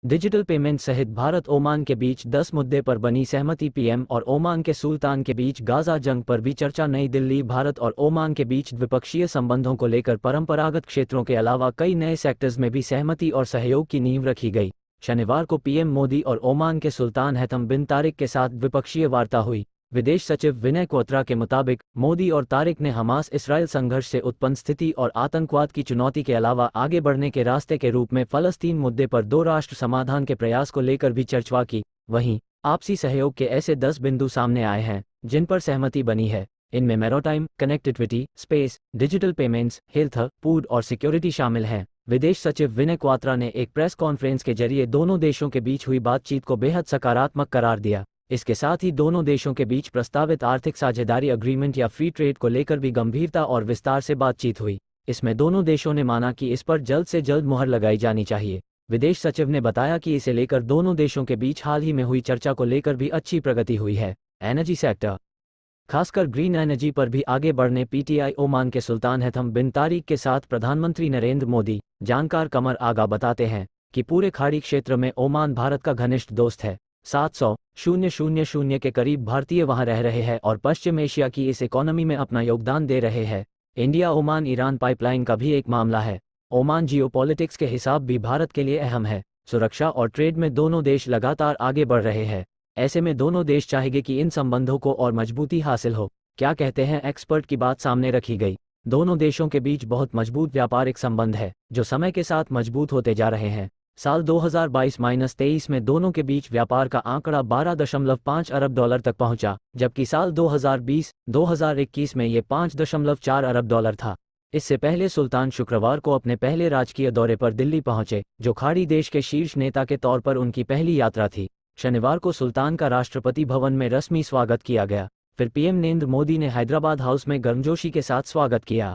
Digital payment सहित Bharat Oman के बीच 10 मुद्दे पर बनी सहमति। पीएम और ओमान के सुल्तान के बीच गाजा जंग पर भी चर्चा। नई दिल्ली। भारत और ओमान के बीच द्विपक्षीय संबंधों को लेकर परंपरागत क्षेत्रों के अलावा कई नए सेक्टर्स में भी सहमति और सहयोग की नींव रखी गई। शनिवार को पीएम मोदी और ओमान के सुल्तान हैथम बिन तारिक के साथ द्विपक्षीय वार्ता हुई। विदेश सचिव विनय क्वत्रा के मुताबिक मोदी और तारिक ने हमास इसराइल संघर्ष से उत्पन्न स्थिति और आतंकवाद की चुनौती के अलावा आगे बढ़ने के रास्ते के रूप में फ़लस्तीन मुद्दे पर 2 राष्ट्र समाधान के प्रयास को लेकर भी चर्चा की। वहीं आपसी सहयोग के ऐसे 10 बिंदु सामने आए हैं जिन पर सहमति बनी है। इनमें maritime connectivity, space, digital payments, health, food और सिक्योरिटी शामिल हैं। विदेश सचिव विनय क्वात्रा ने एक प्रेस कॉन्फ्रेंस के जरिए दोनों देशों के बीच हुई बातचीत को बेहद सकारात्मक करार दिया। इसके साथ ही दोनों देशों के बीच प्रस्तावित आर्थिक साझेदारी एग्रीमेंट या फ्री ट्रेड को लेकर भी गंभीरता और विस्तार से बातचीत हुई। इसमें दोनों देशों ने माना कि इस पर जल्द से जल्द मुहर लगाई जानी चाहिए। विदेश सचिव ने बताया कि इसे लेकर दोनों देशों के बीच हाल ही में हुई चर्चा को लेकर भी अच्छी प्रगति हुई है। एनर्जी सेक्टर, खासकर ग्रीन एनर्जी पर भी आगे बढ़ने। पीटीआई। ओमान के सुल्तान हैथम बिन तारिक के साथ प्रधानमंत्री नरेंद्र मोदी। जानकार कमर आगा बताते हैं कि पूरे खाड़ी क्षेत्र में ओमान भारत का घनिष्ठ दोस्त है। 700,000 के करीब भारतीय वहां रह रहे हैं और पश्चिम एशिया की इस इकोनॉमी में अपना योगदान दे रहे हैं। इंडिया ओमान ईरान पाइपलाइन का भी एक मामला है। ओमान जियोपॉलिटिक्स के हिसाब भी भारत के लिए अहम है। सुरक्षा और ट्रेड में दोनों देश लगातार आगे बढ़ रहे हैं। ऐसे में दोनों देश चाहेंगे कि इन संबंधों को और मजबूती हासिल हो। क्या कहते हैं एक्सपर्ट की बात सामने रखी गई। दोनों देशों के बीच बहुत मजबूत व्यापारिक संबंध है जो समय के साथ मजबूत होते जा रहे हैं। साल 2022-23 में दोनों के बीच व्यापार का आंकड़ा $12.5 अरब तक पहुंचा, जबकि साल 2020-2021 में ये $5.4 अरब था। इससे पहले सुल्तान शुक्रवार को अपने पहले राजकीय दौरे पर दिल्ली पहुंचे, जो खाड़ी देश के शीर्ष नेता के तौर पर उनकी पहली यात्रा थी। शनिवार को सुल्तान का राष्ट्रपति भवन में रस्मी स्वागत किया गया। फिर पीएम नरेंद्र मोदी ने हैदराबाद हाउस में गर्मजोशी के साथ स्वागत किया।